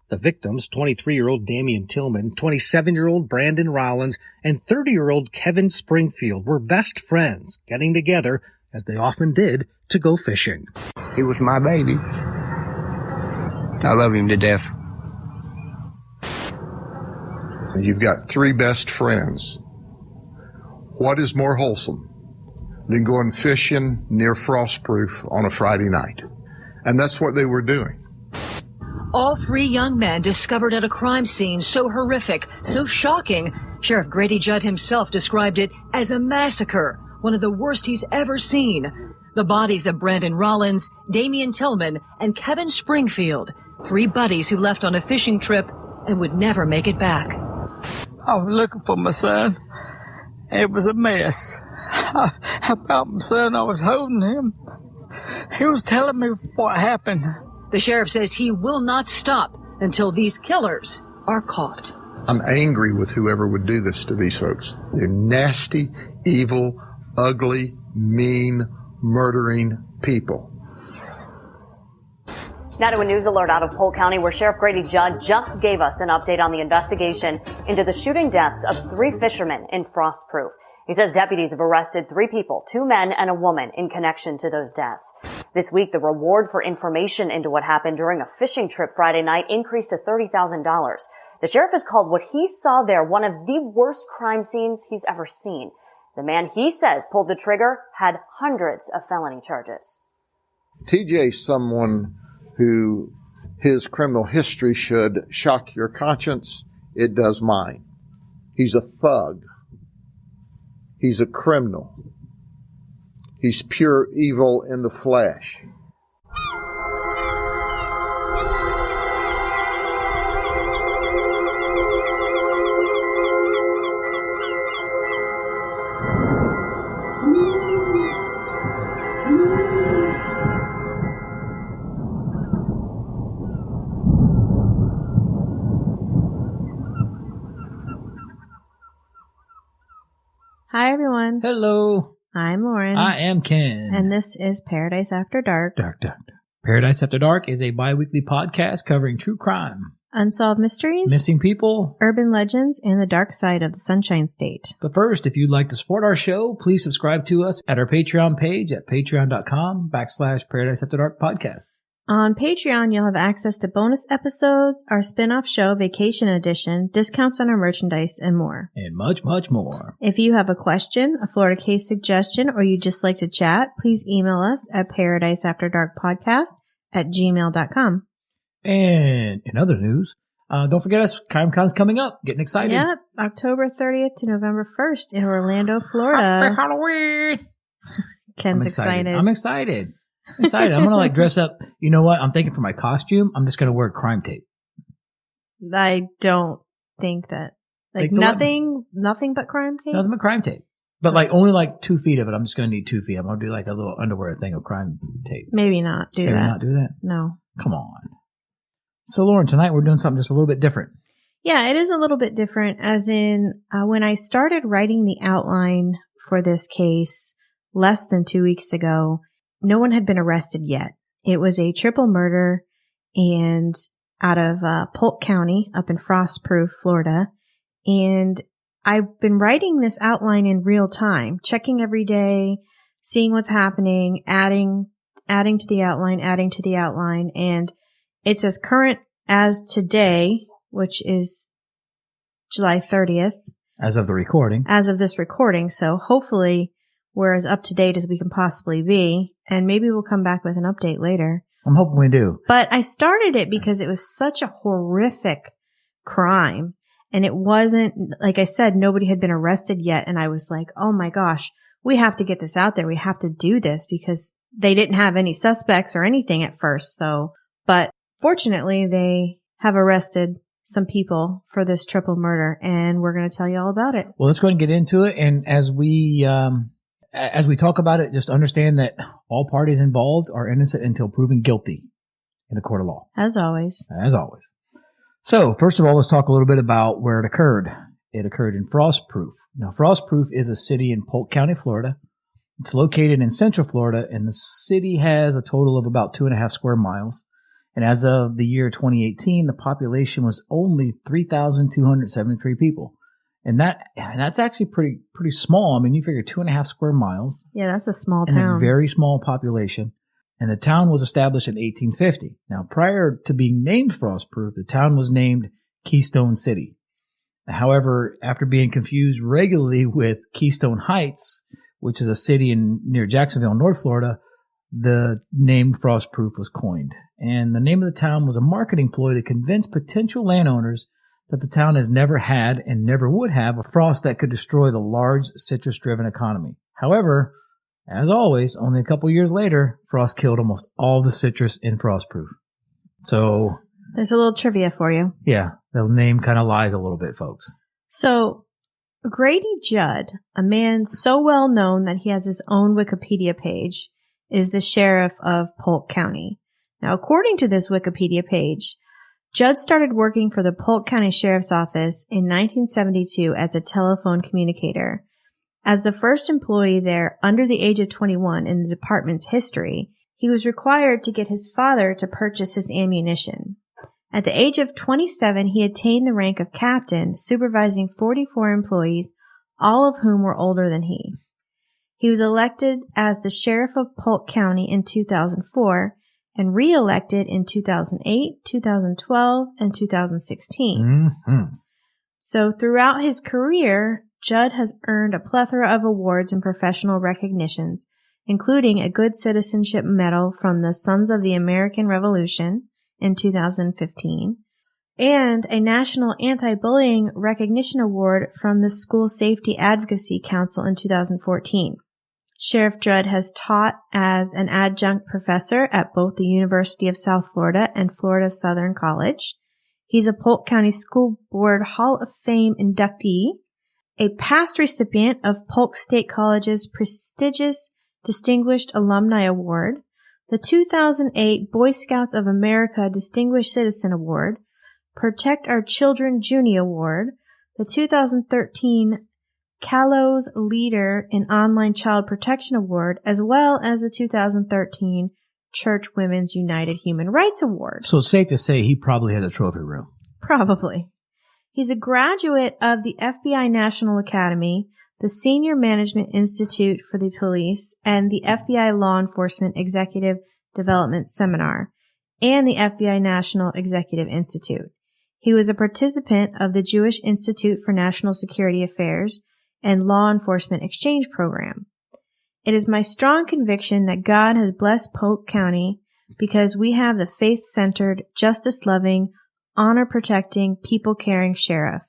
The victims, 23-year-old Damion Tillman, 27-year-old Brandon Rollins, and 30-year-old Keven Springfield were best friends, getting together, as they often did, to go fishing. He was my baby. I love him to death. You've got three best friends. What is more wholesome than going fishing near Frostproof on a Friday night? And that's what they were doing. All three young men discovered at a crime scene so horrific, so shocking, Sheriff Grady Judd himself described it as a massacre, one of the worst he's ever seen. The bodies of Brandon Rollins, Damion Tillman, and Keven Springfield, three buddies who left on a fishing trip and would never make it back. I was looking for my son. It was a mess. I found my son. I was holding him. He was telling me what happened. The sheriff says he will not stop until these killers are caught. I'm angry with whoever would do this to these folks. They're nasty, evil, ugly, mean, murdering people. Now to a news alert out of Polk County, where Sheriff Grady Judd just gave us an update on the investigation into the shooting deaths of three fishermen in Frostproof. He says deputies have arrested three people, two men and a woman, in connection to those deaths. This week, the reward for information into what happened during a fishing trip Friday night increased to $30,000. The sheriff has called what he saw there one of the worst crime scenes he's ever seen. The man he says pulled the trigger had hundreds of felony charges. TJ's someone who his criminal history should shock your conscience. It does mine. He's a thug. He's a criminal. He's pure evil in the flesh. Hi, everyone. Hello. I'm Lauren. I am Ken. And this is Paradise After Dark. Dark. Paradise After Dark is a bi-weekly podcast covering true crime, unsolved mysteries, missing people, urban legends, and the dark side of the Sunshine State. But first, if you'd like to support our show, please subscribe to us at our Patreon page at patreon.com/Paradise After Dark podcast. On Patreon, you'll have access to bonus episodes, our spin-off show, Vacation Edition, discounts on our merchandise, and more. And much, much more. If you have a question, a Florida case suggestion, or you just like to chat, please email us at paradiseafterdarkpodcast@gmail.com. And in other news, don't forget us, CrimeCon's coming up. Getting excited. Yep, October 30th to November 1st in Orlando, Florida. Happy Halloween! Ken's excited. I'm excited. I'm going to dress up. You know what? I'm thinking for my costume, I'm just going to wear crime tape. I don't think that. Nothing but crime tape? Nothing but crime tape. But only 2 feet of it. I'm just going to need 2 feet. I'm going to do a little underwear thing of crime tape. Maybe not do that. Maybe not do that? No. Come on. So Lauren, tonight we're doing something just a little bit different. Yeah, it is a little bit different, as in when I started writing the outline for this case less than 2 weeks ago, no one had been arrested yet. It was a triple murder and out of Polk County up in Frostproof, Florida. And I've been writing this outline in real time, checking every day, seeing what's happening, adding to the outline. And it's as current as today, which is July 30th. As of the recording. As of this recording. So hopefully we're as up to date as we can possibly be. And maybe we'll come back with an update later. I'm hoping we do. But I started it because it was such a horrific crime. And it wasn't, like I said, nobody had been arrested yet. And I was like, oh my gosh, we have to get this out there. We have to do this because they didn't have any suspects or anything at first. But fortunately, they have arrested some people for this triple murder. And we're going to tell you all about it. Well, let's go ahead and get into it. And as we talk about it, just understand that all parties involved are innocent until proven guilty in a court of law. As always. So, first of all, let's talk a little bit about where it occurred. It occurred in Frostproof. Now, Frostproof is a city in Polk County, Florida. It's located in Central Florida, and the city has a total of about 2.5 square miles. And as of the year 2018, the population was only 3,273 people. And that's actually pretty small. I mean, you figure 2.5 square miles. Yeah, that's a small and town. A very small population. And the town was established in 1850. Now, prior to being named Frostproof, the town was named Keystone City. However, after being confused regularly with Keystone Heights, which is a city near Jacksonville, North Florida, the name Frostproof was coined. And the name of the town was a marketing ploy to convince potential landowners that the town has never had and never would have a frost that could destroy the large citrus-driven economy. However, as always, only a couple years later, frost killed almost all the citrus in Frostproof. So there's a little trivia for you. Yeah, the name kind of lies a little bit, folks. So Grady Judd, a man so well known that he has his own Wikipedia page, is the sheriff of Polk County. Now, according to this Wikipedia page, Judd started working for the Polk County Sheriff's Office in 1972 as a telephone communicator. As the first employee there under the age of 21 in the department's history, he was required to get his father to purchase his ammunition. At the age of 27, he attained the rank of captain, supervising 44 employees, all of whom were older than he. He was elected as the sheriff of Polk County in 2004 and re-elected in 2008, 2012, and 2016. Mm-hmm. So throughout his career, Judd has earned a plethora of awards and professional recognitions, including a Good Citizenship Medal from the Sons of the American Revolution in 2015, and a National Anti-Bullying Recognition Award from the School Safety Advocacy Council in 2014. Sheriff Judd has taught as an adjunct professor at both the University of South Florida and Florida Southern College. He's a Polk County School Board Hall of Fame inductee, a past recipient of Polk State College's prestigious Distinguished Alumni Award, the 2008 Boy Scouts of America Distinguished Citizen Award, Protect Our Children Junie Award, the 2013 Callows Leader in Online Child Protection Award, as well as the 2013 Church Women's United Human Rights Award. So it's safe to say he probably has a trophy room. Probably. He's a graduate of the FBI National Academy, the Senior Management Institute for the Police, and the FBI Law Enforcement Executive Development Seminar, and the FBI National Executive Institute. He was a participant of the Jewish Institute for National Security Affairs and Law Enforcement Exchange Program. It is my strong conviction that God has blessed Polk County because we have the faith-centered, justice-loving, honor-protecting, people-caring sheriff.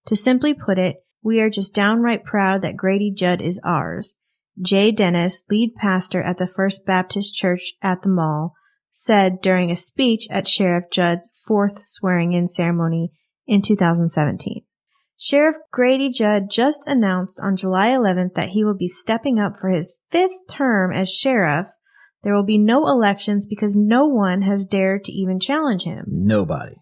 To simply put it, we are just downright proud that Grady Judd is ours. Jay Dennis, lead pastor at the First Baptist Church at the Mall, said during a speech at Sheriff Judd's 4th swearing-in ceremony in 2017. Sheriff Grady Judd just announced on July 11th that he will be stepping up for his 5th term as sheriff. There will be no elections because no one has dared to even challenge him. Nobody.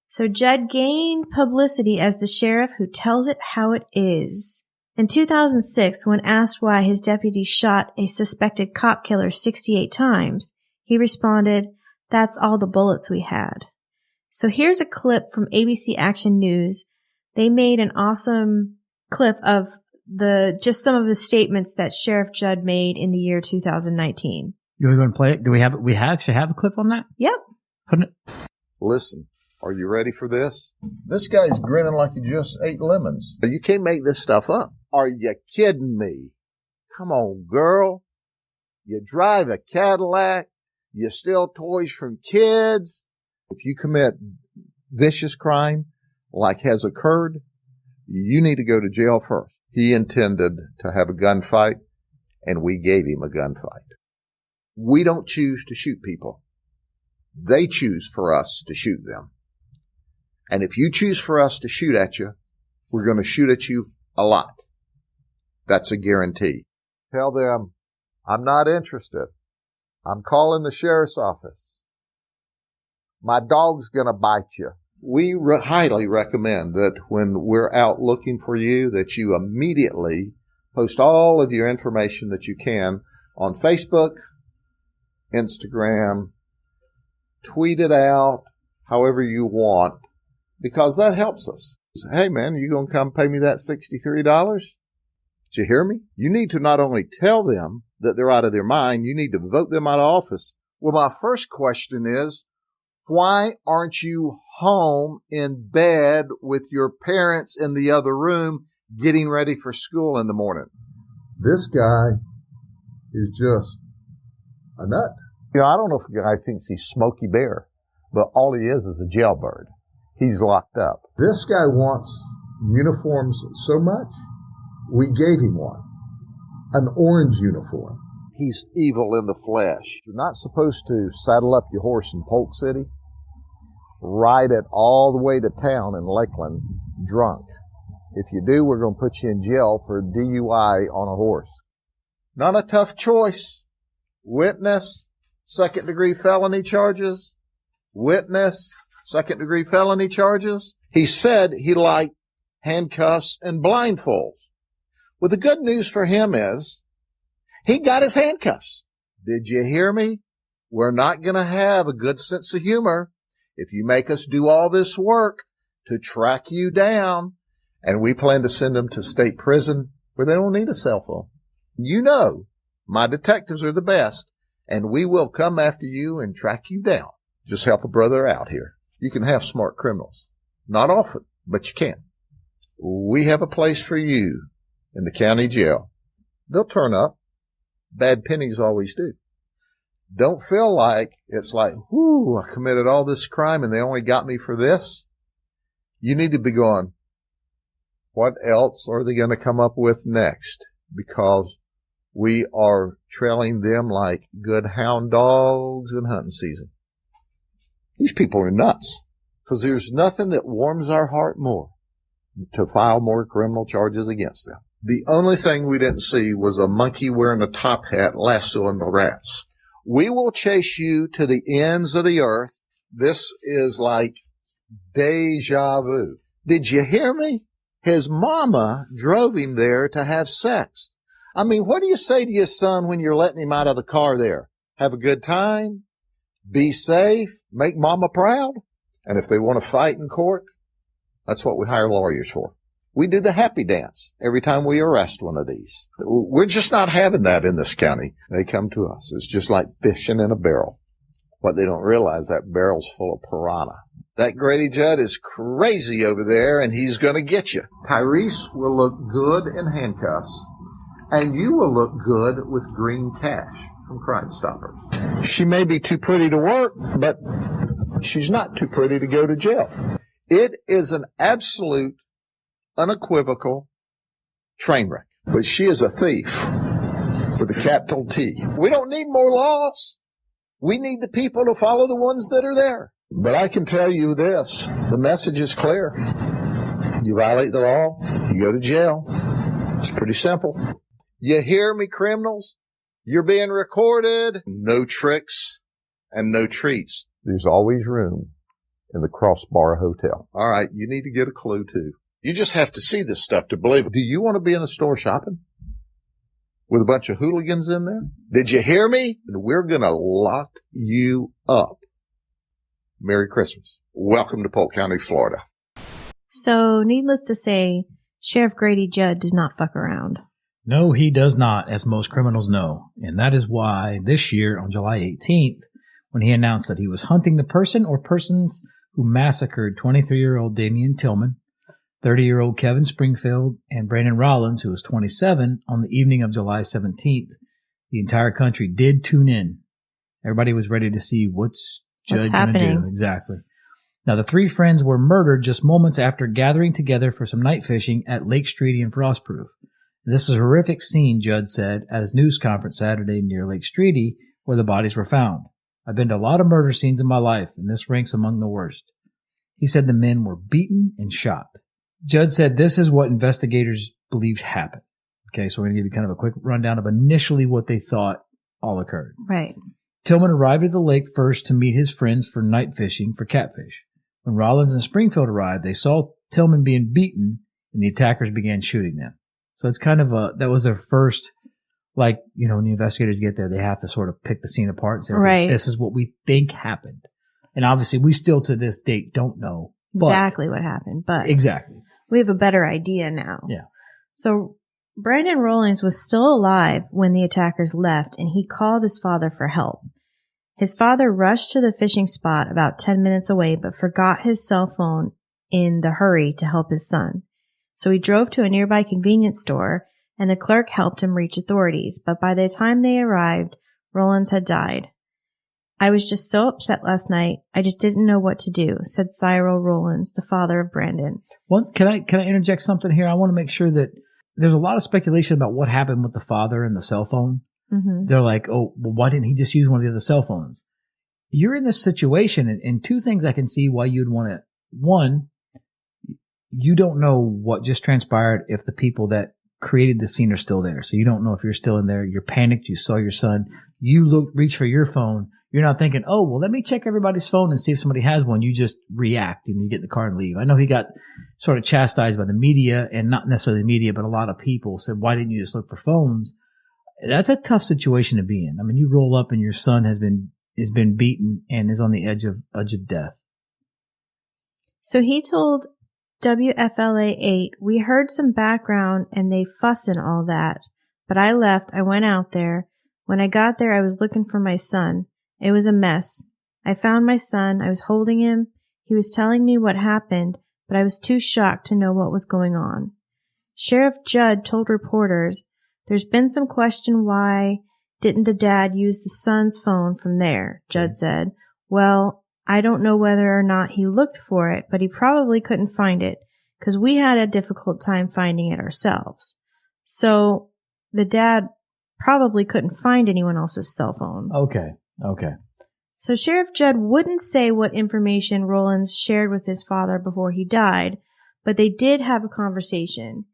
So Judd gained publicity as the sheriff who tells it how it is. In 2006, when asked why his deputy shot a suspected cop killer 68 times, he responded, "That's all the bullets we had." So here's a clip from ABC Action News. They made an awesome clip of just some of the statements that Sheriff Judd made in the year 2019. You want to go and play it? Do we actually have a clip on that? Yep. Listen, are you ready for this? This guy's grinning like he just ate lemons. You can't make this stuff up. Are you kidding me? Come on, girl. You drive a Cadillac. You steal toys from kids. If you commit vicious crime like has occurred, you need to go to jail first. He intended to have a gunfight, and we gave him a gunfight. We don't choose to shoot people. They choose for us to shoot them. And if you choose for us to shoot at you, we're going to shoot at you a lot. That's a guarantee. Tell them, I'm not interested. I'm calling the sheriff's office. My dog's going to bite you. We highly recommend that when we're out looking for you, that you immediately post all of your information that you can on Facebook, Instagram, tweet it out however you want, because that helps us. Hey, man, you going to come pay me that $63? Did you hear me? You need to not only tell them that they're out of their mind, you need to vote them out of office. Well, my first question is, why aren't you home in bed with your parents in the other room getting ready for school in the morning? This guy is just a nut. You know, I don't know if a guy thinks he's Smokey Bear, but all he is a jailbird. He's locked up. This guy wants uniforms so much, we gave him one, an orange uniform. He's evil in the flesh. You're not supposed to saddle up your horse in Polk City, ride it all the way to town in Lakeland drunk. If you do, we're going to put you in jail for DUI on a horse. Not a tough choice. Witness, second-degree felony charges. Witness, second-degree felony charges. He said he liked handcuffs and blindfolds. Well, the good news for him is he got his handcuffs. Did you hear me? We're not going to have a good sense of humor if you make us do all this work to track you down, and we plan to send them to state prison where they don't need a cell phone. You know, my detectives are the best, and we will come after you and track you down. Just help a brother out here. You can have smart criminals. Not often, but you can. We have a place for you in the county jail. They'll turn up. Bad pennies always do. Don't feel like it's like, whoo, I committed all this crime and they only got me for this. You need to be going, what else are they going to come up with next? Because we are trailing them like good hound dogs in hunting season. These people are nuts, because there's nothing that warms our heart more to file more criminal charges against them. The only thing we didn't see was a monkey wearing a top hat lassoing the rats. We will chase you to the ends of the earth. This is like deja vu. Did you hear me? His mama drove him there to have sex. I mean, what do you say to your son when you're letting him out of the car there? Have a good time? Be safe? Make mama proud? And if they want to fight in court, that's what we hire lawyers for. We do the happy dance every time we arrest one of these. We're just not having that in this county. They come to us. It's just like fishing in a barrel. What they don't realize, that barrel's full of piranha. That Grady Judd is crazy over there, and he's going to get you. Tyrese will look good in handcuffs, and you will look good with green cash from Crime Stoppers. She may be too pretty to work, but she's not too pretty to go to jail. It is an absolute, unequivocal train wreck. But she is a thief with a capital T. We don't need more laws. We need the people to follow the ones that are there. But I can tell you this, the message is clear. You violate the law, you go to jail. It's pretty simple. You hear me, criminals? You're being recorded. No tricks and no treats. There's always room in the Crossbar Hotel. All right, you need to get a clue, too. You just have to see this stuff to believe it. Do you want to be in a store shopping with a bunch of hooligans in there? Did you hear me? We're going to lock you up. Merry Christmas. Welcome to Polk County, Florida. So, needless to say, Sheriff Grady Judd does not fuck around. No, he does not, as most criminals know. And that is why this year, on July 18th, when he announced that he was hunting the person or persons who massacred 23-year-old Damion Tillman, 30-year-old Keven Springfield, and Brandon Rollins, who was 27, on the evening of July 17th, the entire country did tune in. Everybody was ready to see what's Judd going to do. Exactly. Now, the three friends were murdered just moments after gathering together for some night fishing at Lake Streety and Frostproof. This is a horrific scene, Judd said at his news conference Saturday near Lake Streety, where the bodies were found. I've been to a lot of murder scenes in my life, and this ranks among the worst. He said the men were beaten and shot. Judd said this is what investigators believed happened. Okay, so we're going to give you kind of a quick rundown of initially what they thought all occurred. Right. Tillman arrived at the lake first to meet his friends for night fishing for catfish. When Rollins and Springfield arrived, they saw Tillman being beaten, and the attackers began shooting them. So it's kind of that was their first, like, you know, when the investigators get there, they have to sort of pick the scene apart and say, okay, this is what we think happened. And obviously, we still to this date don't know exactly what happened, but exactly we have a better idea now. Yeah. So Brandon Rollins was still alive when the attackers left, and he called his father for help. His father rushed to the fishing spot about 10 minutes away, but forgot his cell phone in the hurry to help his son. So he drove to a nearby convenience store, and the clerk helped him reach authorities. But by the time they arrived, Rollins had died. I was just so upset last night. I just didn't know what to do, said Cyril Rollins, the father of Brandon. Well, can I interject something here? I want to make sure that there's a lot of speculation about what happened with the father and the cell phone. Mm-hmm. They're like, oh, well, why didn't he just use one of the other cell phones? You're in this situation, and two things I can see why you'd want to. One, you don't know what just transpired if the people that created the scene are still there. So you don't know if you're still in there. You're panicked. You saw your son. You reach for your phone. You're not thinking, oh, well, let me check everybody's phone and see if somebody has one. You just react and you get in the car and leave. I know he got sort of chastised by the media, and not necessarily the media, but a lot of people said, why didn't you just look for phones? That's a tough situation to be in. I mean, you roll up and your son has been beaten and is on the edge of death. So he told WFLA 8, we heard some background and they fuss and all that, but I left. I went out there. When I got there, I was looking for my son. It was a mess. I found my son. I was holding him. He was telling me what happened, but I was too shocked to know what was going on. Sheriff Judd told reporters, there's been some question why didn't the dad use the son's phone from there, Judd said. Well, I don't know whether or not he looked for it, but he probably couldn't find it because we had a difficult time finding it ourselves. So the dad probably couldn't find anyone else's cell phone. Okay. So Sheriff Judd wouldn't say what information Rollins shared with his father before he died, but they did have a conversation.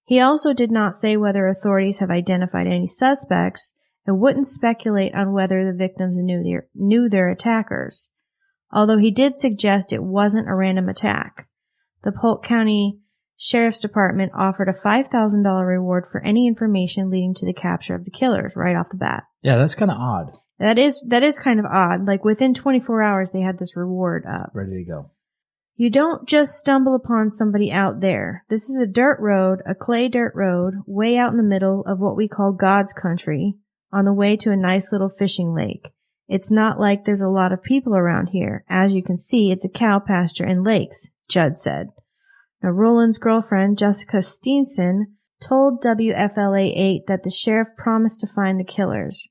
He also did not say whether authorities have identified any suspects and wouldn't speculate on whether the victims knew their attackers, although he did suggest it wasn't a random attack. The Polk County Sheriff's Department offered a $5,000 reward for any information leading to the capture of the killers right off the bat. Yeah, that's kind of odd. That is kind of odd. Like within 24 hours, they had this reward up. Ready to go. You don't just stumble upon somebody out there. This is a dirt road, a clay dirt road, way out in the middle of what we call God's country, on the way to a nice little fishing lake. It's not like there's a lot of people around here. As you can see, it's a cow pasture and lakes, Judd said. Now, Roland's girlfriend, Jessica Steenson, told WFLA 8 that the sheriff promised to find the killers,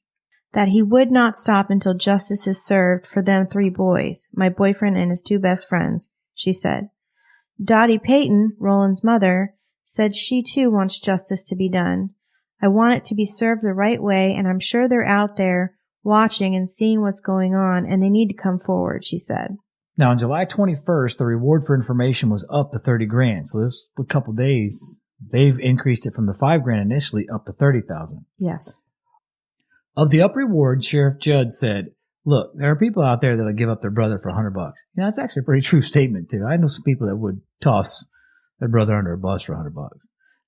that he would not stop until justice is served for them 3 boys, my boyfriend and his 2 best friends, she said. Dottie Payton, Roland's mother, said she too wants justice to be done. I want it to be served the right way, and I'm sure they're out there watching and seeing what's going on, and they need to come forward, she said. Now, on July 21st, the reward for information was up to $30,000. So this a couple days, they've increased it from the $5,000 initially up to $30,000. Yes. Of the up reward, Sheriff Judd said, look, there are people out there that'll give up their brother for $100. You know, that's actually a pretty true statement, too. I know some people that would toss their brother under a bus for $100.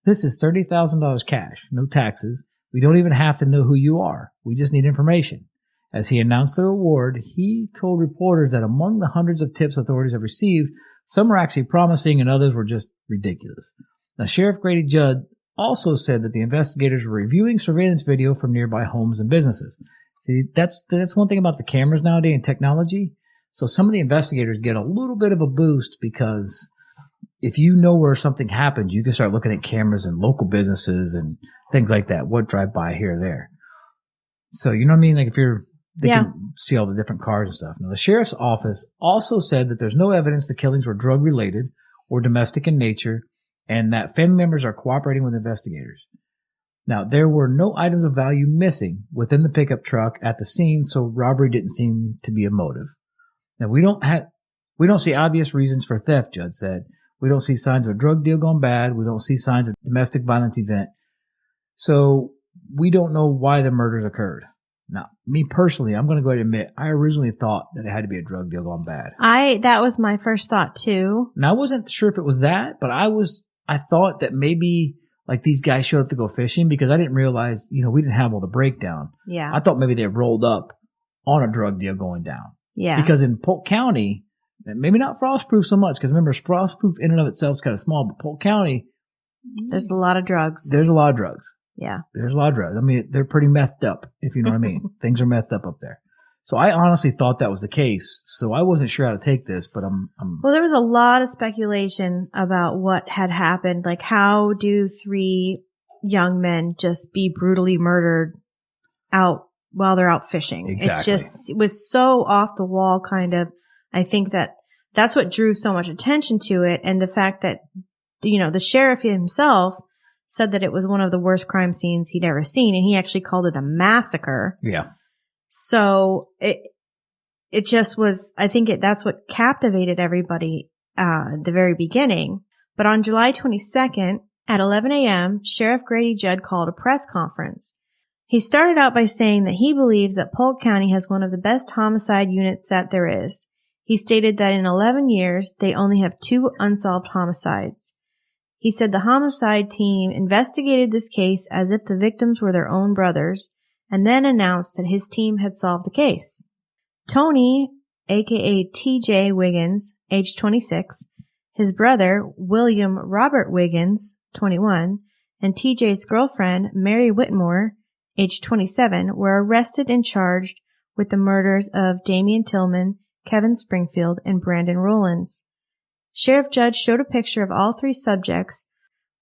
This is $30,000 cash, no taxes. We don't even have to know who you are. We just need information. As he announced the reward, he told reporters that among the hundreds of tips authorities have received, some were actually promising and others were just ridiculous. Now, Sheriff Grady Judd also said that the investigators were reviewing surveillance video from nearby homes and businesses. See, that's one thing about the cameras nowadays and technology. So some of the investigators get a little bit of a boost because if you know where something happens, you can start looking at cameras in local businesses and things like that. What drive by here or there. So, you know what I mean? Like they can see all the different cars and stuff. Now, the sheriff's office also said that there's no evidence the killings were drug related or domestic in nature, and that family members are cooperating with investigators. Now, there were no items of value missing within the pickup truck at the scene, so robbery didn't seem to be a motive. Now, we don't see obvious reasons for theft, Judd said. We don't see signs of a drug deal gone bad. We don't see signs of domestic violence event. So we don't know why the murders occurred. Now, me personally, I'm going to go ahead and admit, I originally thought that it had to be a drug deal gone bad. That was my first thought too. Now, I wasn't sure if it was that, but I thought that maybe like these guys showed up to go fishing because I didn't realize, we didn't have all the breakdown. Yeah. I thought maybe they rolled up on a drug deal going down. Yeah. Because in Polk County, maybe not Frostproof so much, because remember, Frostproof in and of itself is kind of small, but Polk County, there's a lot of drugs. There's a lot of drugs. Yeah. There's a lot of drugs. I mean, they're pretty methed up, if you know what I mean. Things are methed up there. So I honestly thought that was the case. So I wasn't sure how to take this, but I'm Well, there was a lot of speculation about what had happened. Like, how do 3 young men just be brutally murdered out while they're out fishing? Exactly. It was so off the wall, kind of. I think that's what drew so much attention to it. And the fact that, the sheriff himself said that it was one of the worst crime scenes he'd ever seen. And he actually called it a massacre. Yeah. So it just was, I think that's what captivated everybody at the very beginning. But on July 22nd at 11 a.m., Sheriff Grady Judd called a press conference. He started out by saying that he believes that Polk County has one of the best homicide units that there is. He stated that in 11 years, they only have 2 unsolved homicides. He said the homicide team investigated this case as if the victims were their own brothers, and then announced that his team had solved the case. Tony, aka TJ Wiggins, age 26, his brother, William Robert Wiggins, 21, and TJ's girlfriend, Mary Whitmore, age 27, were arrested and charged with the murders of Damion Tillman, Keven Springfield, and Brandon Rollins. Sheriff Judd showed a picture of all 3 subjects,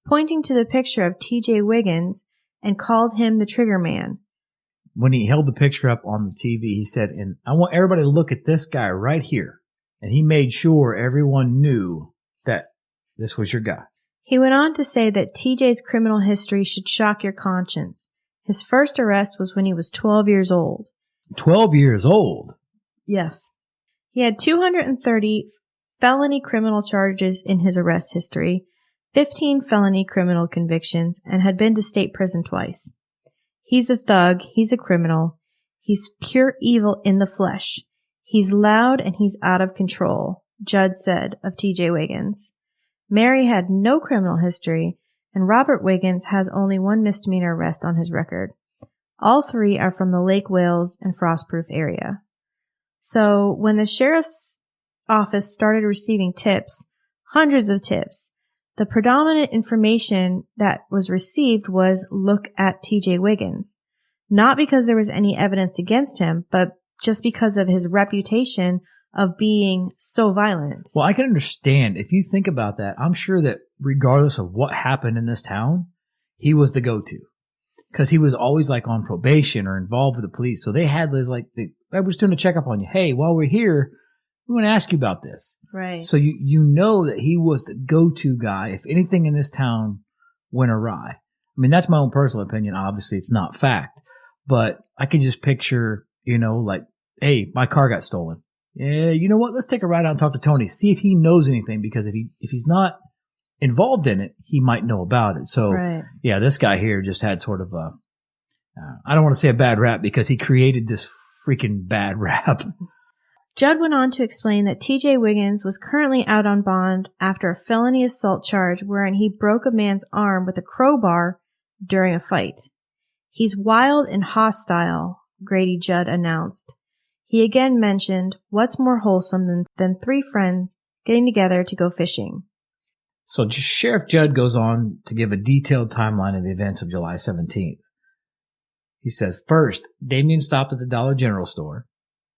pointing to the picture of TJ Wiggins, and called him the trigger man. When he held the picture up on the TV, he said, and I want everybody to look at this guy right here. And he made sure everyone knew that this was your guy. He went on to say that TJ's criminal history should shock your conscience. His first arrest was when he was 12 years old. 12 years old? Yes. He had 230 felony criminal charges in his arrest history, 15 felony criminal convictions, and had been to state prison twice. He's a thug. He's a criminal. He's pure evil in the flesh. He's loud and he's out of control, Judd said of TJ Wiggins. Mary had no criminal history, and Robert Wiggins has only 1 misdemeanor arrest on his record. All 3 are from the Lake Wales and Frostproof area. So when the sheriff's office started receiving tips, hundreds of tips, the predominant information that was received was look at TJ Wiggins. Not because there was any evidence against him, but just because of his reputation of being so violent. Well, I can understand. If you think about that, I'm sure that regardless of what happened in this town, he was the go-to. Because he was always like on probation or involved with the police. So they had this I was doing a checkup on you. Hey, while we're here, we want to ask you about this. Right. So you know that he was the go-to guy if anything in this town went awry. I mean, that's my own personal opinion. Obviously, it's not fact. But I could just picture, hey, my car got stolen. Yeah, you know what? Let's take a ride out and talk to Tony. See if he knows anything. Because if he's not involved in it, he might know about it. So, right. Yeah, this guy here just had sort of I don't want to say a bad rap because he created this freaking bad rap. Judd went on to explain that TJ Wiggins was currently out on bond after a felony assault charge wherein he broke a man's arm with a crowbar during a fight. He's wild and hostile, Grady Judd announced. He again mentioned what's more wholesome than 3 friends getting together to go fishing. So Sheriff Judd goes on to give a detailed timeline of the events of July 17th. He says, first, Damion stopped at the Dollar General store,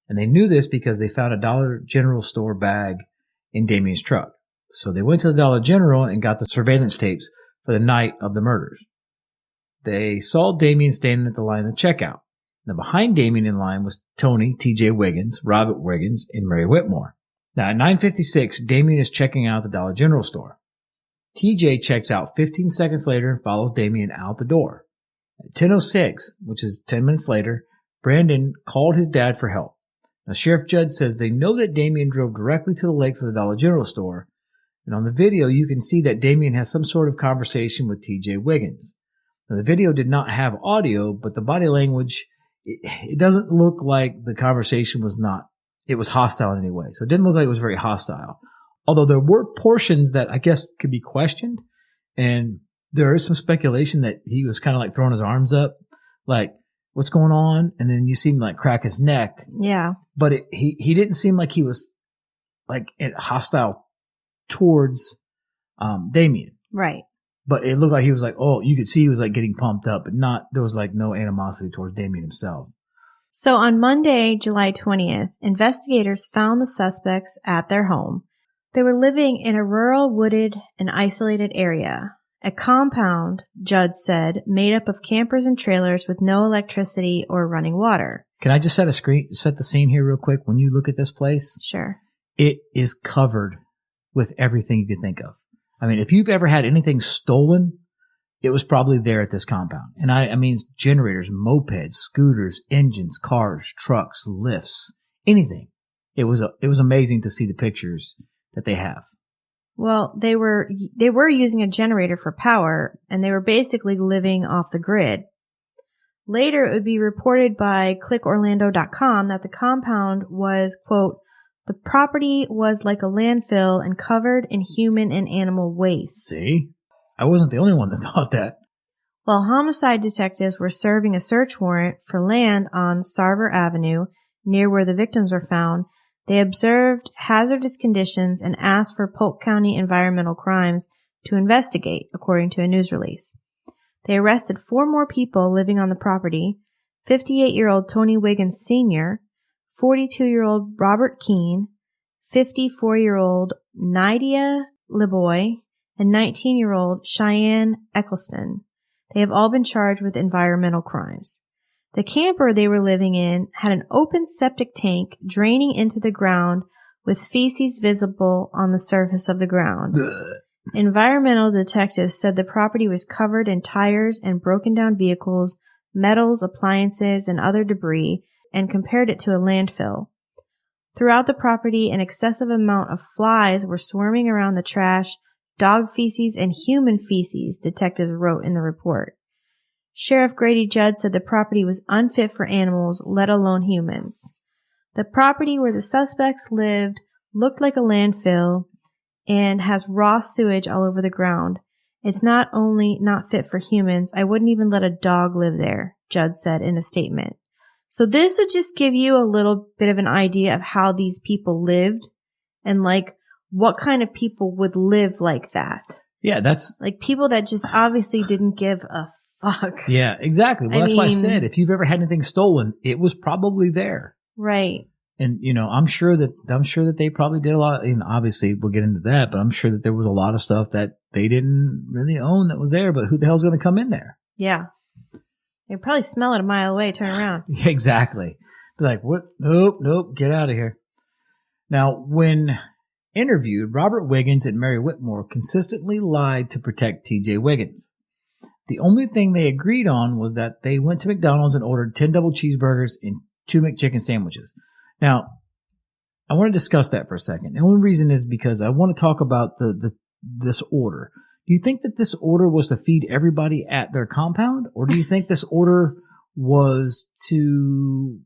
and they knew this because they found a Dollar General store bag in Damion's truck. So they went to the Dollar General and got the surveillance tapes for the night of the murders. They saw Damion standing at the line of checkout. Now behind Damion in line was Tony, TJ Wiggins, Robert Wiggins, and Mary Whitmore. Now at 9:56, Damion is checking out the Dollar General store. TJ checks out 15 seconds later and follows Damion out the door. At 10:06, which is 10 minutes later, Brandon called his dad for help. Now, Sheriff Judd says they know that Damion drove directly to the lake for the Dollar General store, and on the video you can see that Damion has some sort of conversation with TJ Wiggins. Now, the video did not have audio, but the body language, it doesn't look like the conversation was hostile in any way. So it didn't look like it was very hostile. Although there were portions that I guess could be questioned, and there is some speculation that he was kind of like throwing his arms up. Like, what's going on? And then you see him like crack his neck. Yeah. But he didn't seem like he was like hostile towards Damion. Right. But it looked like he was like, oh, you could see he was like getting pumped up, but there was like no animosity towards Damion himself. So on Monday, July 20th, investigators found the suspects at their home. They were living in a rural, wooded, and isolated area. A compound, Judd said, made up of campers and trailers with no electricity or running water. Can I just set the scene here real quick? When you look at this place, Sure. it is covered with everything you could think of. I mean, if you've ever had anything stolen, it was probably there at this compound. And I mean, generators, mopeds, scooters, engines, cars, trucks, lifts, anything. It was amazing to see the pictures that they have. Well, they were using a generator for power, and they were basically living off the grid. Later, it would be reported by ClickOrlando.com that the compound was, quote, the property was like a landfill and covered in human and animal waste. See? I wasn't the only one that thought that. While homicide detectives were serving a search warrant for land on Sarver Avenue, near where the victims were found, they observed hazardous conditions and asked for Polk County Environmental Crimes to investigate, according to a news release. They arrested 4 more people living on the property, 58-year-old Tony Wiggins Sr., 42-year-old Robert Keene, 54-year-old Nydia Liboy, and 19-year-old Cheyenne Eccleston. They have all been charged with environmental crimes. The camper they were living in had an open septic tank draining into the ground with feces visible on the surface of the ground. Environmental detectives said the property was covered in tires and broken down vehicles, metals, appliances, and other debris, and compared it to a landfill. Throughout the property, an excessive amount of flies were swarming around the trash, dog feces, and human feces, detectives wrote in the report. Sheriff Grady Judd said the property was unfit for animals, let alone humans. The property where the suspects lived looked like a landfill and has raw sewage all over the ground. It's not only not fit for humans, I wouldn't even let a dog live there, Judd said in a statement. So this would just give you a little bit of an idea of how these people lived and like what kind of people would live like that. Yeah, that's like people that just obviously didn't give a fuck. Yeah, exactly. Well, that's why I said if you've ever had anything stolen, it was probably there. Right. And I'm sure that they probably did a lot. Obviously we'll get into that, but I'm sure that there was a lot of stuff that they didn't really own that was there. But who the hell's going to come in there? Yeah. They probably smell it a mile away, turn around. Yeah, exactly. Be like, what? Nope, get out of here. Now, when interviewed, Robert Wiggins and Mary Whitmore consistently lied to protect TJ Wiggins. The only thing they agreed on was that they went to McDonald's and ordered 10 double cheeseburgers and 2 McChicken sandwiches. Now, I want to discuss that for a second. The only reason is because I want to talk about this order. Do you think that this order was to feed everybody at their compound? Or do you think this order was to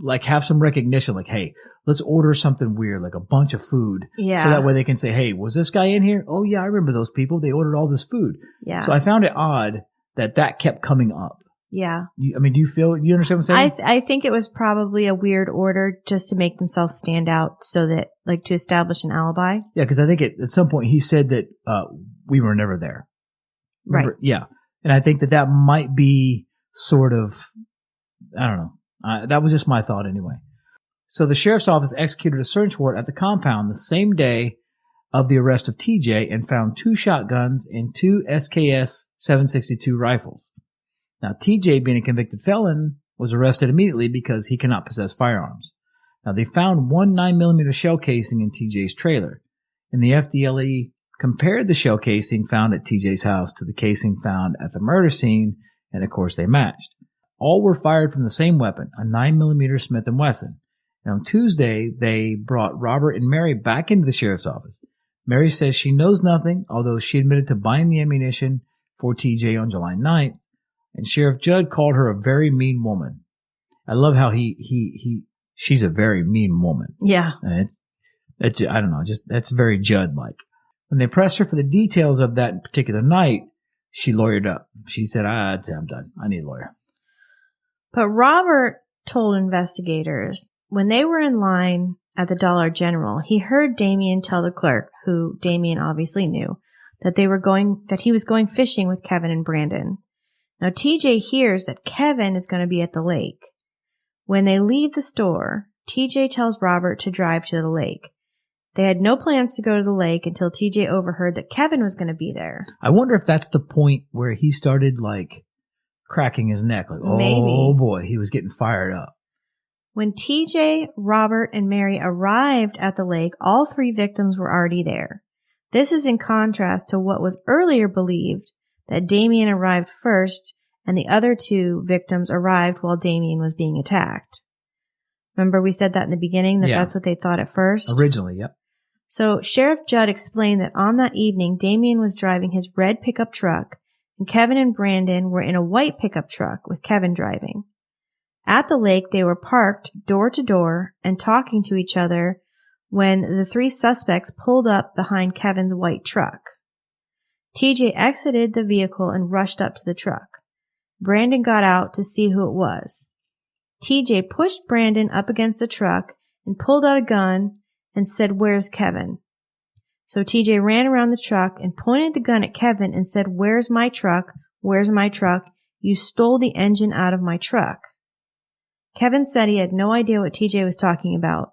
like have some recognition? Like, hey, let's order something weird, like a bunch of food. Yeah. So that way they can say, hey, was this guy in here? Oh, yeah, I remember those people. They ordered all this food. Yeah. So I found it odd that kept coming up. Yeah. Do you understand what I'm saying? I think it was probably a weird order just to make themselves stand out so that, like, to establish an alibi. Yeah, because I think at some point he said that we were never there. Remember? Right. Yeah. And I think that might be sort of, I don't know. That was just my thought anyway. So the sheriff's office executed a search warrant at the compound the same day of the arrest of TJ and found 2 shotguns and 2 SKS 762 rifles. Now, TJ, being a convicted felon, was arrested immediately because he cannot possess firearms. Now, they found 1 9mm shell casing in TJ's trailer, and the FDLE compared the shell casing found at TJ's house to the casing found at the murder scene, and of course they matched. All were fired from the same weapon, a 9mm Smith & Wesson. And on Tuesday, they brought Robert and Mary back into the sheriff's office. Mary says she knows nothing, although she admitted to buying the ammunition for TJ on July 9th. And Sheriff Judd called her a very mean woman. I love how she's a very mean woman. Yeah. And I don't know, that's very Judd-like. When they pressed her for the details of that particular night, she lawyered up. She said, I'm done. I need a lawyer. But Robert told investigators when they were in line at the Dollar General, he heard Damion tell the clerk, who Damion obviously knew, that he was going fishing with Keven and Brandon. Now TJ hears that Keven is going to be at the lake. When they leave the store, TJ tells Robert to drive to the lake. They had no plans to go to the lake until TJ overheard that Keven was going to be there. I wonder if that's the point where he started like cracking his neck. Like, Maybe. Oh boy, he was getting fired up. When TJ, Robert, and Mary arrived at the lake, all 3 victims were already there. This is in contrast to what was earlier believed, that Damion arrived first and the other 2 victims arrived while Damion was being attacked. Remember we said that in the beginning, that that's what they thought at first? Originally, yep. So Sheriff Judd explained that on that evening, Damion was driving his red pickup truck and Keven and Brandon were in a white pickup truck with Keven driving. At the lake, they were parked door to door and talking to each other when the 3 suspects pulled up behind Keven's white truck. TJ exited the vehicle and rushed up to the truck. Brandon got out to see who it was. TJ pushed Brandon up against the truck and pulled out a gun and said, "Where's Keven?" So TJ ran around the truck and pointed the gun at Keven and said, "Where's my truck? Where's my truck? You stole the engine out of my truck." Keven said he had no idea what TJ was talking about.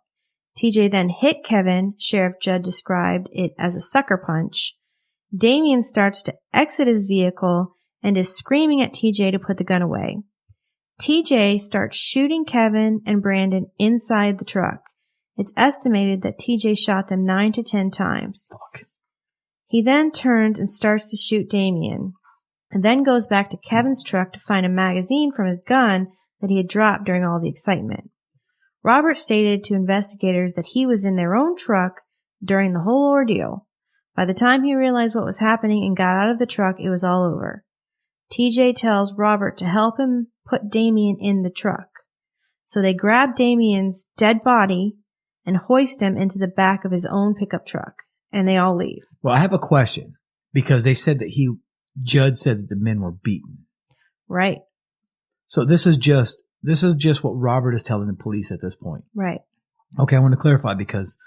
TJ then hit Keven. Sheriff Judd described it as a sucker punch. Damion starts to exit his vehicle and is screaming at TJ to put the gun away. TJ starts shooting Keven and Brandon inside the truck. It's estimated that TJ shot them 9 to 10 times. Fuck. He then turns and starts to shoot Damion, and then goes back to Keven's truck to find a magazine from his gun that he had dropped during all the excitement. Robert stated to investigators that he was in their own truck during the whole ordeal. By the time he realized what was happening and got out of the truck, it was all over. TJ tells Robert to help him put Damion in the truck. So they grab Damion's dead body and hoist him into the back of his own pickup truck, and they all leave. Well, I have a question, because they said that Judd said that the men were beaten. Right. So this is just what Robert is telling the police at this point. Right. Okay, I want to clarify, because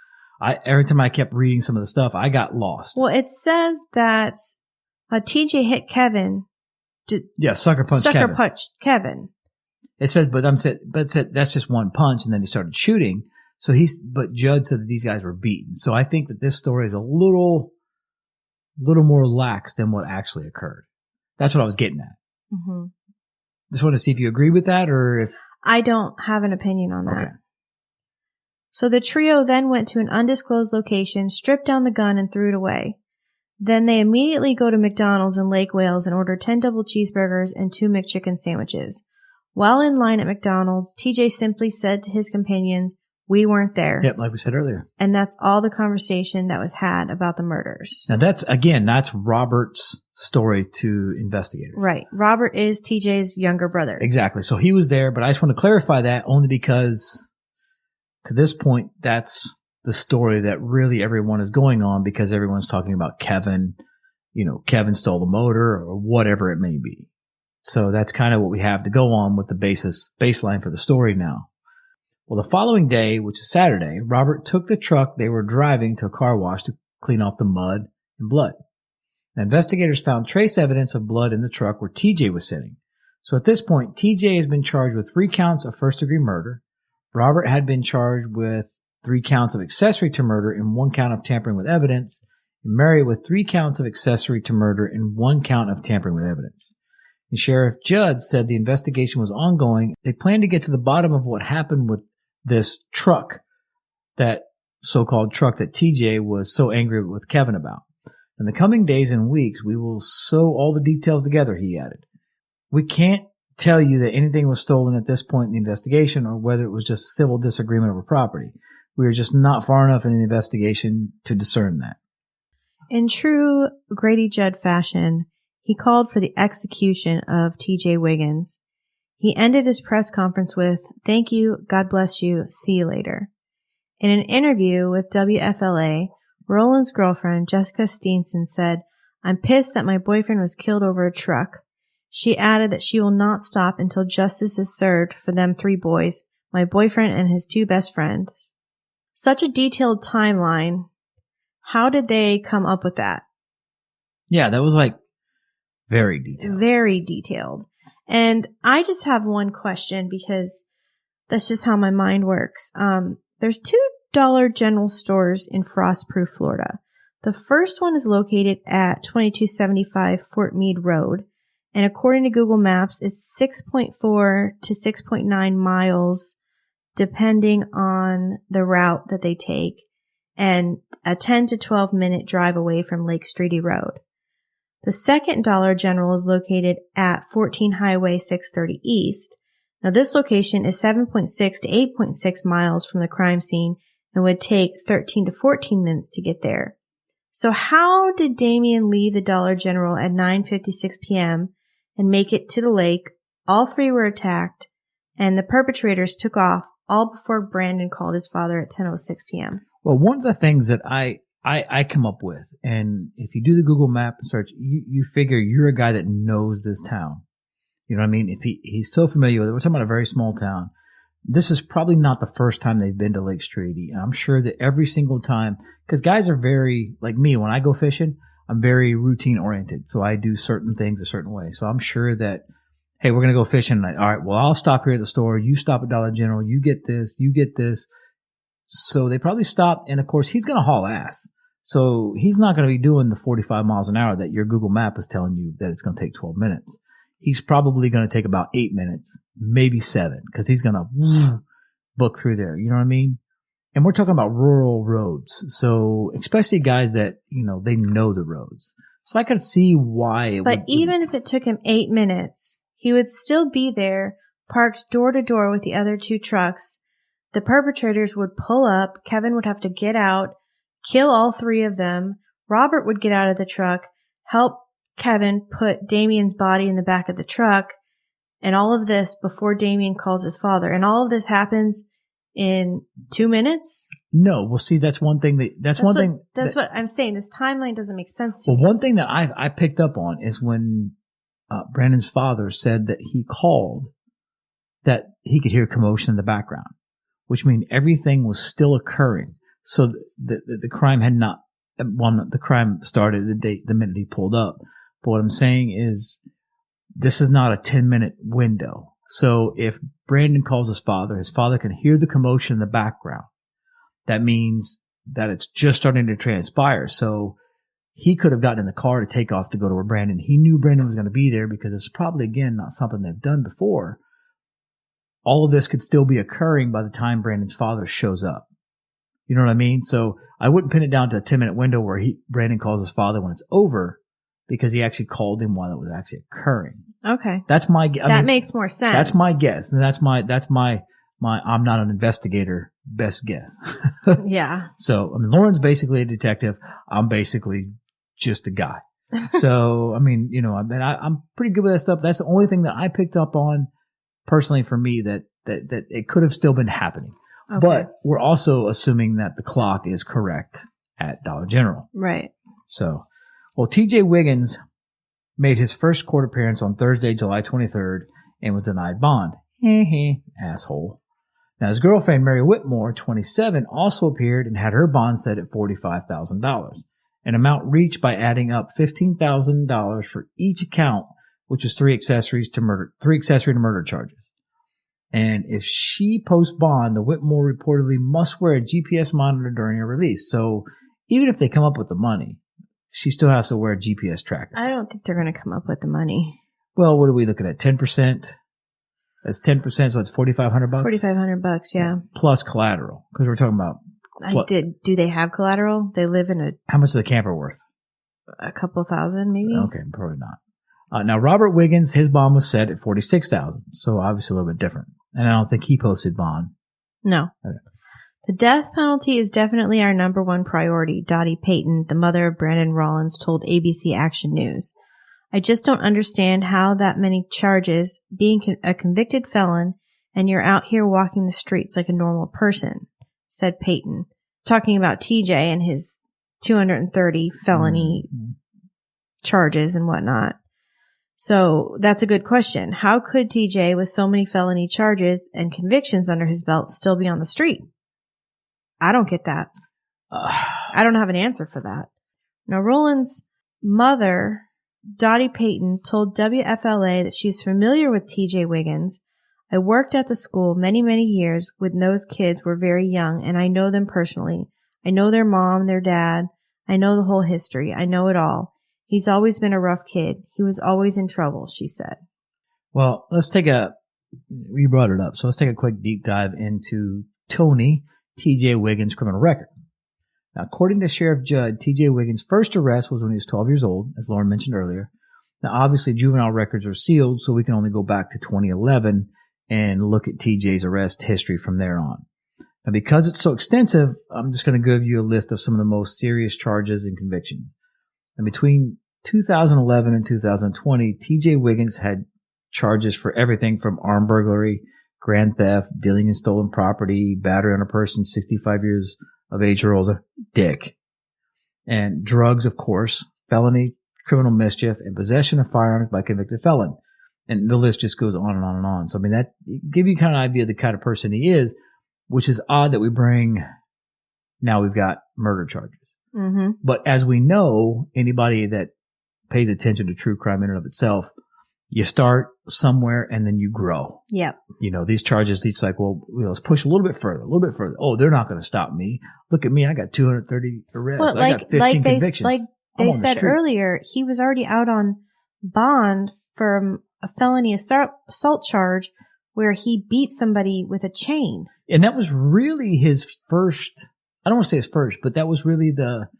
every time I kept reading some of the stuff, I got lost. Well, it says that TJ hit Keven. Sucker punched Keven. It says, but that's just one punch, and then he started shooting. So but Judd said that these guys were beaten. So I think that this story is a little more lax than what actually occurred. That's what I was getting at. Mm-hmm. Just want to see if you agree with that, or if I don't have an opinion on that. Okay. So the trio then went to an undisclosed location, stripped down the gun, and threw it away. Then they immediately go to McDonald's in Lake Wales and order 10 double cheeseburgers and 2 McChicken sandwiches. While in line at McDonald's, TJ simply said to his companions, "We weren't there." Yep, like we said earlier. And that's all the conversation that was had about the murders. Now that's Robert's story to investigators. Right. Robert is TJ's younger brother. Exactly. So he was there, but I just want to clarify that only because to this point, that's the story that really everyone is going on, because everyone's talking about Keven, Keven stole the motor or whatever it may be. So that's kind of what we have to go on with the baseline for the story now. Well, the following day, which is Saturday, Robert took the truck they were driving to a car wash to clean off the mud and blood. Now, investigators found trace evidence of blood in the truck where TJ was sitting. So at this point, TJ has been charged with 3 counts of first-degree murder. Robert had been charged with 3 counts of accessory to murder and 1 count of tampering with evidence, and Mary with 3 counts of accessory to murder and 1 count of tampering with evidence. And Sheriff Judd said the investigation was ongoing. They planned to get to the bottom of what happened with this truck, that so-called truck that TJ was so angry with Keven about. In the coming days and weeks, we will sew all the details together, he added. We can't tell you that anything was stolen at this point in the investigation, or whether it was just a civil disagreement over property. We are just not far enough in the investigation to discern that. In true Grady Judd fashion, he called for the execution of TJ Wiggins. He ended his press conference with, "Thank you, God bless you, see you later." In an interview with WFLA, Roland's girlfriend, Jessica Steenson, said, "I'm pissed that my boyfriend was killed over a truck." She added that she will not stop until justice is served for them 3 boys, my boyfriend and his 2 best friends. Such a detailed timeline. How did they come up with that? Yeah, that was like very detailed. Very detailed. And I just have one question because that's just how my mind works. There's 2 Dollar General stores in Frostproof, Florida. The first one is located at 2275 Fort Meade Road. And according to Google Maps, it's 6.4 to 6.9 miles, depending on the route that they take, and a 10 to 12 minute drive away from Lake Streety Road. The second Dollar General is located at 14 Highway 630 East. Now this location is 7.6 to 8.6 miles from the crime scene and would take 13 to 14 minutes to get there. So how did Damion leave the Dollar General at 9:56 p.m. and make it to the lake? All 3 were attacked, and the perpetrators took off all before Brandon called his father at 10:06 p.m. Well, one of the things that I come up with, and if you do the Google map and search, you figure you're a guy that knows this town. You know what I mean? If he's so familiar with it, we're talking about a very small town. This is probably not the first time they've been to Lake Streety. And I'm sure that every single time, because guys are very, like me, when I go fishing, I'm very routine oriented. So I do certain things a certain way. So I'm sure that, hey, we're going to go fishing tonight. All right, well, I'll stop here at the store. You stop at Dollar General. You get this. You get this. So they probably stopped. And of course, he's going to haul ass. So he's not going to be doing the 45 miles an hour that your Google map is telling you that it's going to take 12 minutes. He's probably going to take about 8 minutes, maybe 7, because he's going to book through there. You know what I mean? And we're talking about rural roads. So especially guys that, you know, they know the roads. So I could see why. But even if it took him 8 minutes, he would still be there, parked door to door with the other 2 trucks. The perpetrators would pull up. Keven would have to get out, kill all 3 of them. Robert would get out of the truck, help Keven put Damien's body in the back of the truck, and all of this before Damion calls his father. And all of this happens in 2 minutes? No. Well, see, that's one thing that's what I'm saying. This timeline doesn't make sense to me. Well, one thing that I picked up on is when Brandon's father said that he called, that he could hear commotion in the background, which means everything was still occurring. So the crime had not, the crime started the minute he pulled up. But what I'm saying is, this is not a 10-minute window. So if Brandon calls his father can hear the commotion in the background. That means that it's just starting to transpire. So he could have gotten in the car to take off to go to where Brandon. He knew Brandon was going to be there because it's probably, again, not something they've done before. All of this could still be occurring by the time Brandon's father shows up. You know what I mean? So I wouldn't pin it down to a 10-minute window where Brandon calls his father when it's over, because he actually called him while it was actually occurring. Okay. That's my That makes more sense. That's my guess. And that's my I'm not an investigator best guess. Yeah. So, I mean, Lauren's basically a detective. I'm basically just a guy. So, I mean, you know, I'm pretty good with that stuff. That's the only thing that I picked up on personally for me that it could have still been happening. Okay. But we're also assuming that the clock is correct at Dollar General. Right. So, well, TJ Wiggins made his first court appearance on Thursday, July 23rd, and was denied bond. Asshole. Now, his girlfriend, Mary Whitmore, 27, also appeared and had her bond set at $45,000, an amount reached by adding up $15,000 for each account, which was three accessory to murder charges. And if she posts bond, the Whitmore reportedly must wear a GPS monitor during her release. So even if they come up with the money, she still has to wear a GPS tracker. I don't think they're going to come up with the money. Well, what are we looking at? 10%? That's 10%, so it's $4,500. $4,500, yeah. Plus collateral, because we're talking about. Do they have collateral? They live in a. How much is the camper worth? A couple thousand, maybe. Okay, probably not. Now Robert Wiggins, his bond was set at $46,000, so obviously a little bit different. And I don't think he posted bond. No. Okay. The death penalty is definitely our number one priority, Dottie Payton, the mother of Brandon Rollins, told ABC Action News. I just don't understand how that many charges, being a convicted felon, and you're out here walking the streets like a normal person, said Payton, talking about TJ and his 230 felony charges and whatnot. So that's a good question. How could TJ, with so many felony charges and convictions under his belt, still be on the street? I don't get that. I don't have an answer for that. Now, Rollins' mother, Dottie Payton, told WFLA that she's familiar with TJ Wiggins. I worked at the school many, many years when those kids were very young, and I know them personally. I know their mom, their dad. I know the whole history. I know it all. He's always been a rough kid. He was always in trouble, she said. Well, you brought it up, so let's take a quick deep dive into Tony TJ Wiggins' criminal record. Now, according to Sheriff Judd, TJ Wiggins' first arrest was when he was 12 years old, as Lauren mentioned earlier. Now, obviously, juvenile records are sealed, so we can only go back to 2011 and look at TJ's arrest history from there on. Now, because it's so extensive, I'm just going to give you a list of some of the most serious charges and convictions. And between 2011 and 2020, TJ Wiggins had charges for everything from armed burglary, grand theft, dealing in stolen property, battery on a person 65 years of age or older, dick, and drugs, of course, felony, criminal mischief, and possession of firearms by convicted felon. And the list just goes on and on and on. So, I mean, that give you kind of an idea of the kind of person he is, which is odd that now we've got murder charges. Mm-hmm. But as we know, anybody that pays attention to true crime in and of itself, you start somewhere and then you grow. Yep. These charges, it's like, well, let's push a little bit further. Oh, they're not going to stop me. Look at me. I got 230 arrests. Well, I got 15 convictions. Like they said earlier, he was already out on bond from a felony assault charge where he beat somebody with a chain. And that was really his first, I don't want to say his first, but that was really the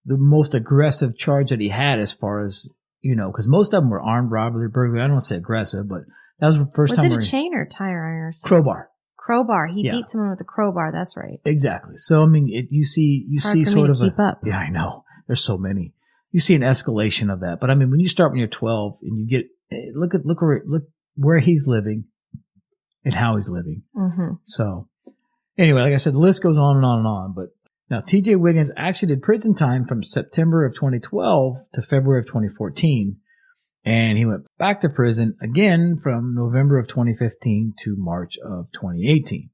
most aggressive charge that he had as far as, because most of them were armed robbery, burglary. I don't want to say aggressive, but that was the first time. Was it a chain or tire iron or something? Crowbar. Crowbar. He beat someone with a crowbar. That's right. Exactly. So, I mean, you see sort of keep up. Yeah, I know. There's so many. You see an escalation of that. But I mean, when you start when you're 12 and you get, look where he's living and how he's living. Mm-hmm. So anyway, like I said, the list goes on and on and on, but now, TJ Wiggins actually did prison time from September of 2012 to February of 2014, and he went back to prison again from November of 2015 to March of 2018.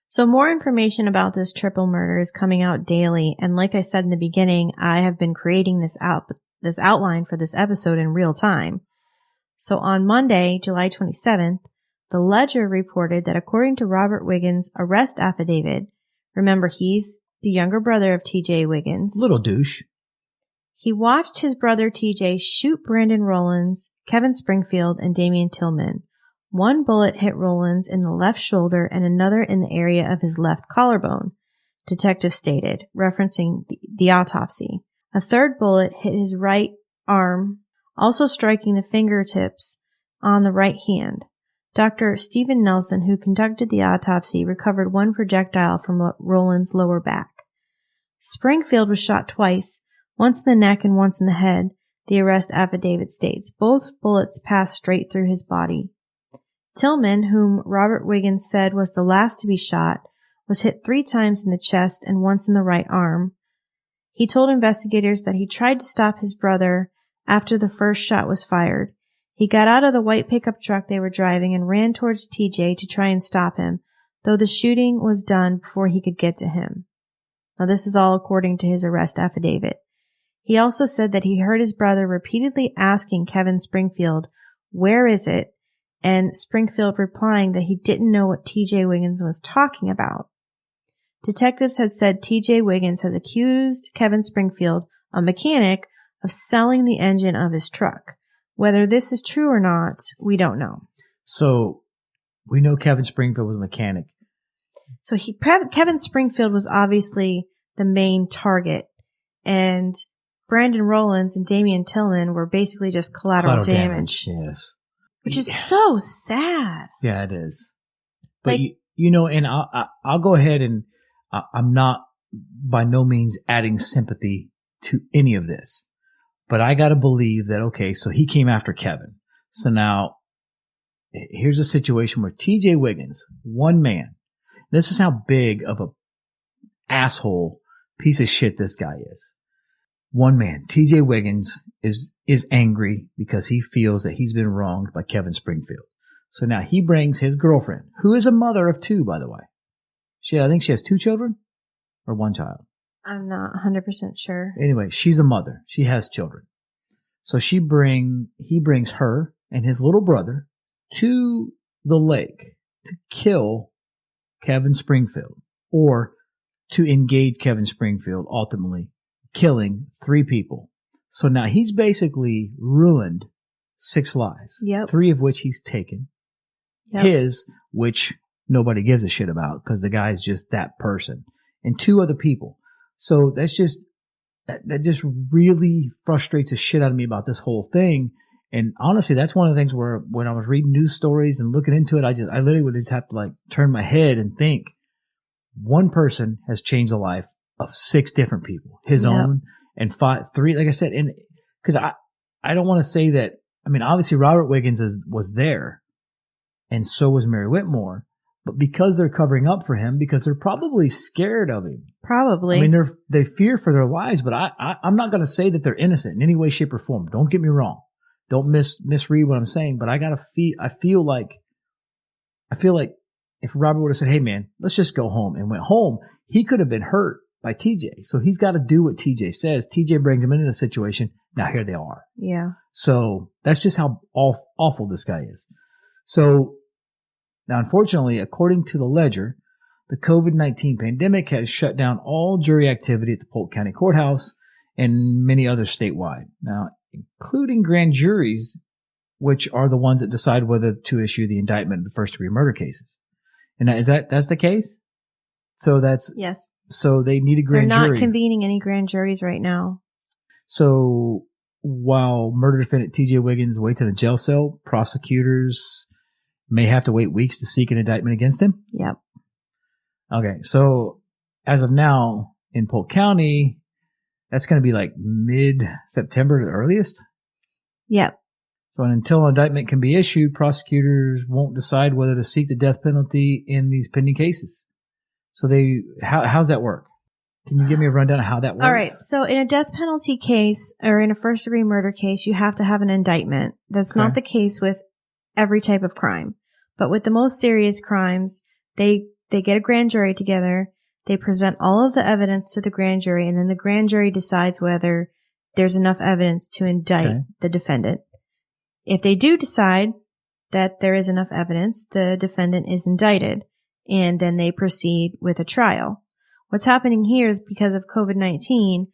So more information about this triple murder is coming out daily, and like I said in the beginning, I have been creating this outline for this episode in real time. So on Monday, July 27th, the Ledger reported that according to Robert Wiggins' arrest affidavit, remember he's the younger brother of TJ Wiggins. Little douche. He watched his brother TJ shoot Brandon Rollins, Keven Springfield, and Damion Tillman. One bullet hit Rollins in the left shoulder and another in the area of his left collarbone, detectives stated, referencing the autopsy. A third bullet hit his right arm, also striking the fingertips on the right hand. Dr. Stephen Nelson, who conducted the autopsy, recovered one projectile from Rollins' lower back. Springfield was shot twice, once in the neck and once in the head, the arrest affidavit states. Both bullets passed straight through his body. Tillman, whom Robert Wiggins said was the last to be shot, was hit 3 times in the chest and once in the right arm. He told investigators that he tried to stop his brother after the first shot was fired. He got out of the white pickup truck they were driving and ran towards TJ to try and stop him, though the shooting was done before he could get to him. Now, this is all according to his arrest affidavit. He also said that he heard his brother repeatedly asking Keven Springfield, "Where is it?" and Springfield replying that he didn't know what TJ Wiggins was talking about. Detectives had said TJ Wiggins has accused Keven Springfield, a mechanic, of selling the engine of his truck. Whether this is true or not, we don't know. So we know Keven Springfield was a mechanic. So Keven Springfield was obviously the main target, and Brandon Rollins and Damion Tillman were basically just collateral damage. Yes. Which is so sad. Yeah, it is. But and I'll go ahead and I'm not by no means adding sympathy to any of this. But I got to believe that, okay, so he came after Keven. So now here's a situation where TJ Wiggins, one man, this is how big of a asshole piece of shit this guy is. one man, TJ Wiggins, is angry because he feels that he's been wronged by Keven Springfield. So now he brings his girlfriend, who is a mother of 2, by the way. I think she has 2 children or 1 child. I'm not 100% sure. Anyway, she's a mother. She has children. So he brings her and his little brother to the lake to kill Keven Springfield, or to engage Keven Springfield, ultimately killing 3 people. So now he's basically ruined 6 lives. Yep. 3 of which he's taken. Yep. His, which nobody gives a shit about because the guy's just that person. And 2 other people. So that just really frustrates the shit out of me about this whole thing. And honestly, that's one of the things where when I was reading news stories and looking into it, I literally would just have to like turn my head and think, one person has changed the life of 6 different people, his own, and 3, like I said, and because I don't want to say that, I mean, obviously Robert Wiggins was there, and so was Mary Whitmore, but because they're covering up for him, because they're probably scared of him. Probably. I mean, they fear for their lives, but I'm not going to say that they're innocent in any way, shape, or form. Don't get me wrong. Don't misread what I'm saying, but I feel like if Robert would have said, hey man, let's just go home, and went home, he could have been hurt by TJ. So he's got to do what TJ says. TJ brings him into the situation. Now here they are. Yeah. So that's just how awful this guy is. So now, unfortunately, according to the Ledger, the COVID-19 pandemic has shut down all jury activity at the Polk County Courthouse and many others statewide. Now, including grand juries, which are the ones that decide whether to issue the indictment in the first-degree murder cases. And that's the case? So yes. So they need a grand jury. They're not convening any grand juries right now. So while murder defendant TJ Wiggins waits in a jail cell, prosecutors may have to wait weeks to seek an indictment against him? Yep. Okay, so as of now, in Polk County, that's going to be like mid-September at the earliest? Yep. So until an indictment can be issued, prosecutors won't decide whether to seek the death penalty in these pending cases. So how's that work? Can you give me a rundown of how that works? All right. So in a death penalty case or in a first-degree murder case, you have to have an indictment. That's not the case with every type of crime. But with the most serious crimes, they get a grand jury together. They present all of the evidence to the grand jury, and then the grand jury decides whether there's enough evidence to indict the defendant. If they do decide that there is enough evidence, the defendant is indicted, and then they proceed with a trial. What's happening here is because of COVID-19,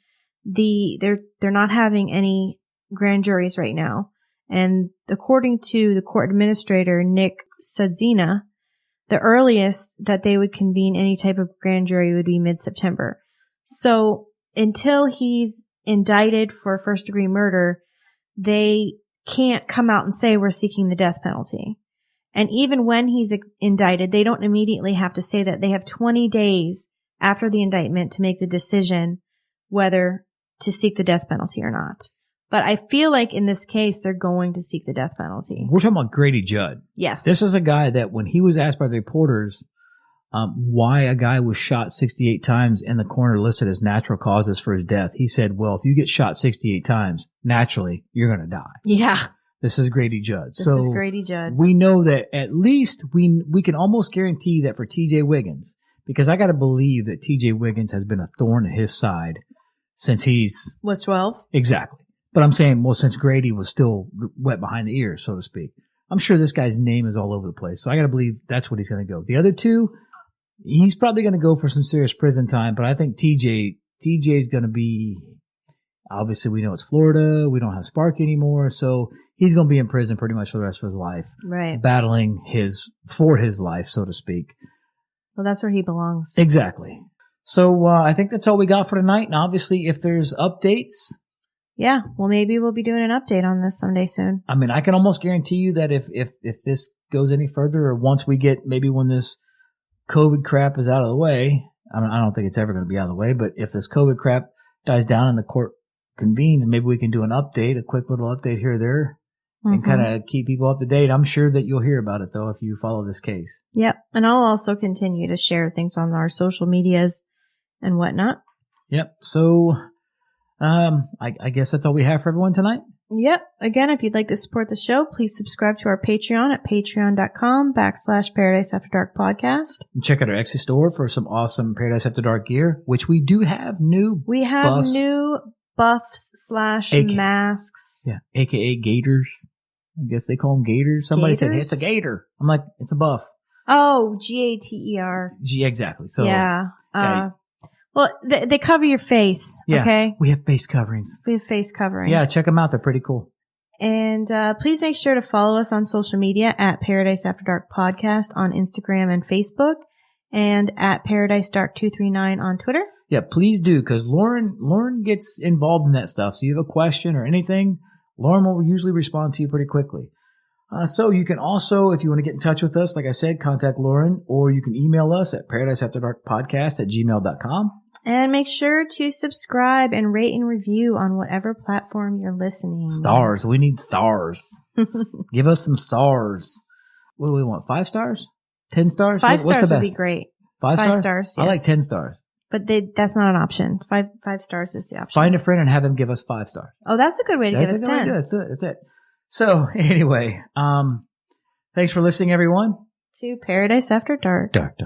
they're not having any grand juries right now. And according to the court administrator, Nick Sudzina, the earliest that they would convene any type of grand jury would be mid-September. So until he's indicted for first-degree murder, they can't come out and say we're seeking the death penalty. And even when he's indicted, they don't immediately have to say that. They have 20 days after the indictment to make the decision whether to seek the death penalty or not. But I feel like in this case, they're going to seek the death penalty. We're talking about Grady Judd. Yes. This is a guy that when he was asked by the reporters why a guy was shot 68 times and the coroner listed as natural causes for his death, he said, well, if you get shot 68 times, naturally, you're going to die. Yeah. This is Grady Judd. This is Grady Judd. We know that at least we can almost guarantee that for TJ Wiggins, because I got to believe that TJ Wiggins has been a thorn in his side since was 12. Exactly. But I'm saying, well, since Grady was still wet behind the ears, so to speak, I'm sure this guy's name is all over the place. So I got to believe that's what he's going to go. The other 2, he's probably going to go for some serious prison time, but I think TJ's going to be, obviously we know it's Florida. We don't have Sparky anymore. So he's going to be in prison pretty much for the rest of his life. Right. Battling for his life, so to speak. Well, that's where he belongs. Exactly. So I think that's all we got for tonight. And obviously, if there's updates. Yeah, well, maybe we'll be doing an update on this someday soon. I mean, I can almost guarantee you that if this goes any further, or once we get, maybe when this COVID crap is out of the way, I don't think it's ever going to be out of the way, but if this COVID crap dies down and the court convenes, maybe we can do an update, a quick little update here or there, and kind of keep people up to date. I'm sure that you'll hear about it, though, if you follow this case. Yep, and I'll also continue to share things on our social medias and whatnot. Yep, so I guess that's all we have for everyone tonight. Yep. Again, if you'd like to support the show, please subscribe to our Patreon at patreon.com/Paradise After Dark podcast. And check out our Etsy store for some awesome Paradise After Dark gear, which we do have new We have buffs. new buffs / masks. Yeah, aka gators. I guess they call them gators. Somebody said, hey, it's a gator. I'm like, it's a buff. Oh, GATER. Exactly. So yeah. Well, they cover your face. Yeah, okay. we have face coverings. We have face coverings. Yeah, check them out. They're pretty cool. And please make sure to follow us on social media at Paradise After Dark Podcast on Instagram and Facebook, and at Paradise Dark 239 on Twitter. Yeah, please do, because Lauren gets involved in that stuff. So you have a question or anything, Lauren will usually respond to you pretty quickly. So you can also, if you want to get in touch with us, like I said, contact Lauren, or you can email us at paradiseafterdarkpodcast@gmail.com. And make sure to subscribe and rate and review on whatever platform you're listening. Stars. We need stars. Give us some stars. What do we want? 5 stars? 10 stars? 5 What's stars the best? would be great. 5 stars? 5 stars, yes. I like 10 stars. But that's not an option. 5 stars is the option. Find a friend and have them give us 5 stars. Oh, that's a good way to give us 10. That's it. So anyway, thanks for listening, everyone. To Paradise After Dark. Dark.